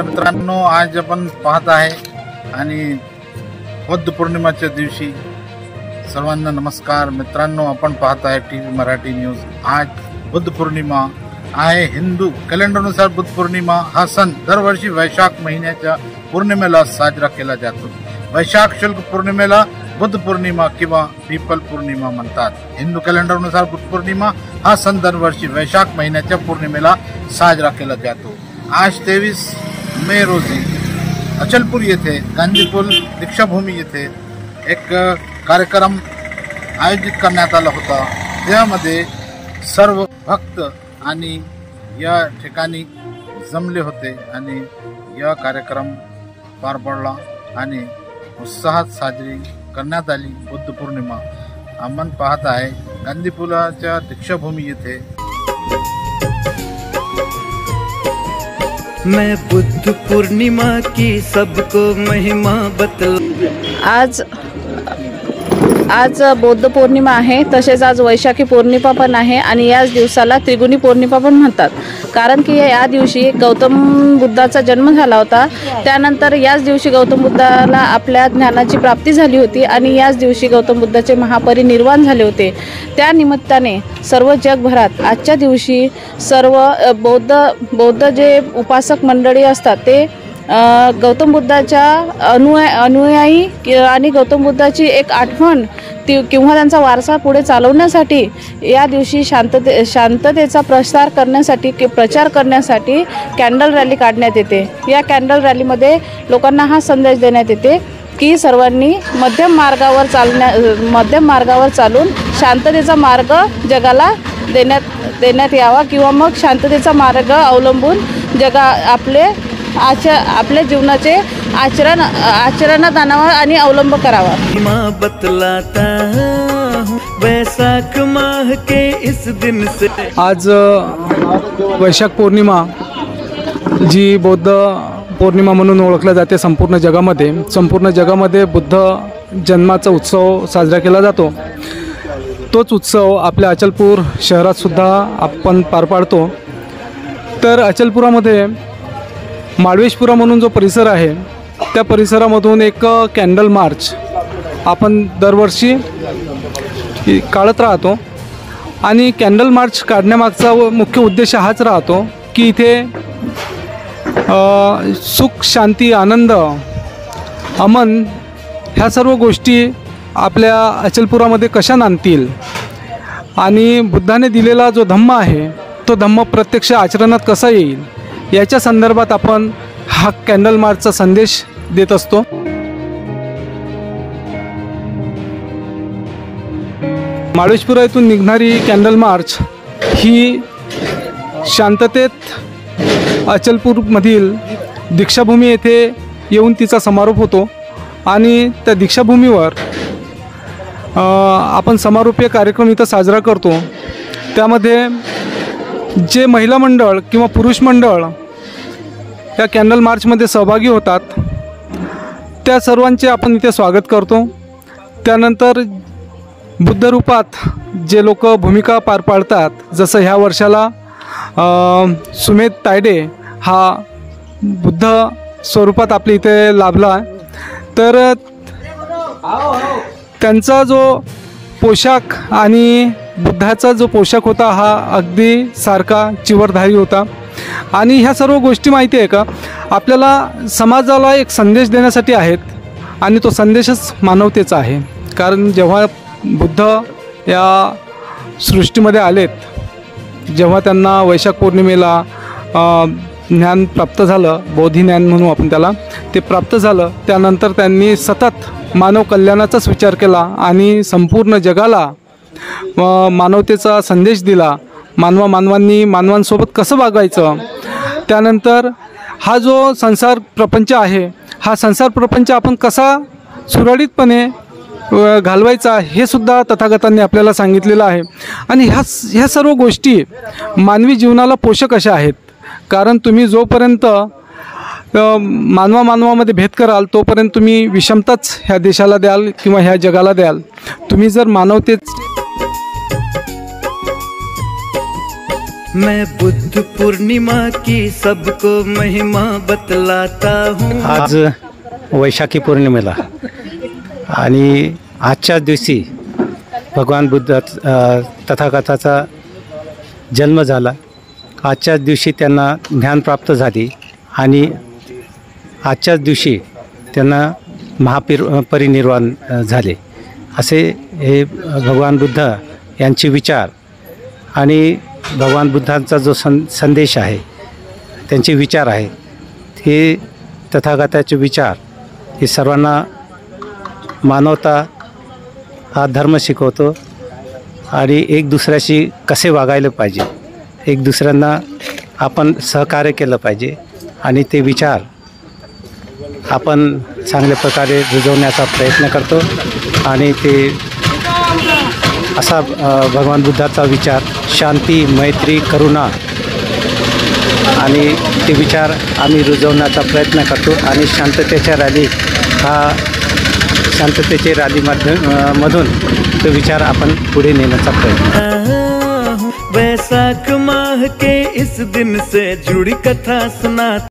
नमस्कार मित्रांनो, आज आपण पाहत आहे आणि बुद्ध पौर्णिमेच्या दिवशी सर्वांना नमस्कार मित्रांनो, आपण पाहत आहे टीव्ही मराठी न्यूज। आज बुद्ध पौर्णिमा आहे। हिंदू कॅलेंडरनुसार बुद्ध पौर्णिमा हा सण दरवर्षी वैशाख महिन्याच्या पौर्णिमेला साजरा केला जातो। वैशाख शुक्ल पौर्णिमेला बुद्ध पौर्णिमा किंवा पीपल पौर्णिमा म्हणतात। हिंदू कॅलेंडरनुसार बुद्ध पौर्णिमा हा सण दरवर्षी वैशाख महिन्याच्या पौर्णिमेला साजरा केला जातो। आज 23 मे रोजी अचलपूर येथे गांधीपूल दीक्षाभूमी येथे एक कार्यक्रम आयोजित करण्यात आला होता। त्यामध्ये सर्व भक्त आणि या ठिकाणी जमले होते आणि या कार्यक्रम पार पडला आणि उत्साहात साजरी करण्यात आली बुद्ध पौर्णिमा। आपण पाहत आहे गांधीपुलाच्या दीक्षाभूमी येथे। मैं बुद्ध पूर्णिमा की सबको महिमा बतला। आज बौद्ध पौर्णिमा आहे, तसेच आज वैशाखी पौर्णिमा पण आहे आणि याच दिवसाला त्रिगुणी पौर्णिमा पण म्हणतात। कारण की या दिवशी गौतम बुद्धाचा जन्म झाला होता। त्यानंतर याच दिवशी गौतम बुद्धाला आपल्या ज्ञानाची प्राप्ती झाली होती आणि याच दिवशी गौतम बुद्धाचे महापरिनिर्वाण झाले होते। त्या निमित्ताने सर्व जगभरात आजच्या दिवशी सर्व बौद्ध जे उपासक मंडळी असतात ते गौतम बुद्धाच्या अनुयायी आणि गौतम बुद्धाची एक आठवण किंवा त्यांचा वारसा पुढे चालवण्यासाठी या दिवशी शांततेचा प्रचार करण्यासाठी कॅन्डल रॅली काढण्यात येते। या कॅन्डल रॅलीमध्ये लोकांना हा संदेश देण्यात येते की सर्वांनी मध्यम मार्गावर चालून शांततेचा मार्ग जगाला देण्यात यावा किंवा मग शांततेचा मार्ग अवलंबून आपल्या जीवनाचे आचरणात आणावा आणि अवलंब करावा। बतलाता हूँ वैशाख माह के इस दिन से। आज वैशाख पौर्णिमा जी बौद्ध पौर्णिमा म्हणून ओळखल्या जाते संपूर्ण जगामध्ये बुद्ध जन्माचा उत्सव साजरा केला जातो। तोच उत्सव आपल्या अचलपूर शहरात सुद्धा आपण पार पाडतो। तर अचलपुरामध्ये माळवेशपुरा म्हणून जो परिसर आहे त्या परिसरामधून एक कॅन्डल मार्च आपण दरवर्षी काढत राहतो आणि कॅन्डल मार्च काढण्यामागचा मुख्य उद्देश हाच राहतो की इथे सुख, शांती, आनंद, अमन ह्या सर्व गोष्टी आपल्या अचलपुरामध्ये कशा नांदतील आणि बुद्धाने दिलेला जो धम्म आहे तो धम्म प्रत्यक्ष आचरणात कसा येईल याच्या संदर्भात आपण हा कॅन्डल मार्चचा संदेश देत असतो। माळवेशपुरा येथून निघणारी कॅन्डल मार्च ही शांततेत अचलपूरमधील दीक्षाभूमी येथे येऊन तिचा समारोप होतो आणि त्या दीक्षाभूमीवर आपण समारोपीय कार्यक्रम इथं साजरा करतो। त्यामध्ये जे महिला मंडळ किंवा पुरुष मंडळ या कॅन्डल मार्चमध्ये सहभागी होतात त्या सर्वांचे आपण इथे स्वागत करतो। त्यानंतर बुद्धरूपात जे लोक भूमिका पार पाडतात, जसं ह्या वर्षाला सुमेध तायडे हा बुद्ध स्वरूपात आपल्या इथे लाभला, तर त्यांचा जो पोशाख आणि बुद्धाचा जो पोशाख होता हा अगदी सारखा चिवरधारी होता। आणि ह्या सर्व गोष्टी माहिती आहे का, आपल्याला समाजाला एक संदेश देण्यासाठी आहेत आणि तो संदेशच मानवतेचा आहे। कारण जेव्हा बुद्ध या सृष्टीमध्ये आलेत, जेव्हा त्यांना वैशाख पौर्णिमेला ज्ञान प्राप्त झालं, बोधी ज्ञान म्हणू आपण त्याला, ते प्राप्त झालं, त्यानंतर त्यांनी सतत मानव कल्याणाचाच विचार केला आणि संपूर्ण जगाला मानवतेचा संदेश दिला। मानवांनी मानवांसोबत कसं वागायचं, त्यानंतर हा जो संसार प्रपंच आहे हा संसार प्रपंच आपण कसा सुरळीतपणे घालवायचा हे सुद्धा तथागतांनी आपल्याला सांगितलेलं आहे। आणि ह्या सर्व गोष्टी मानवी जीवनाला पोषक अशा आहेत। कारण तुम्ही जोपर्यंत मानवामध्ये भेद कराल तोपर्यंत तुम्ही विषमताच ह्या देशाला द्याल किंवा ह्या जगाला द्याल। तुम्ही जर मैं बुद्ध पूर्णिमा की सबको महिमा बतलाता हूँ। आज वैशाखी पौर्णिमेला आणि आजच्याच दिवशी भगवान बुद्ध तथागताचा जन्म झाला। आजच्याच दिवशी त्यांना ज्ञान प्राप्त झाली आणि आजच्याच दिवशी त्यांना परिनिर्वाण झाले। असे हे भगवान बुद्ध यांचे विचार आणि भगवान बुद्धांचा जो संदेश आहे, त्यांचे विचार आहे, हे तथागताचे विचार हे सर्वांना मानवता हा धर्म शिकवतो आणि एक दुसऱ्याशी कसे वागायला पाहिजे, एक दुसऱ्यांना आपण सहकार्य केलं पाहिजे आणि ते विचार आपण चांगल्या प्रकारे रुजवण्याचा प्रयत्न करतो। आणि ते असा भगवान बुद्धाचा विचार शांती, मैत्री, करुणा आणि ते विचार आम्ही रुजवण्याचा प्रयत्न करतो आणि शांततेच्या रॅलीमधून तो विचार आपण पुढे नेण्याचा प्रयत्न। वैशाख माह के इस दिन से जुड़ी कथा सुना।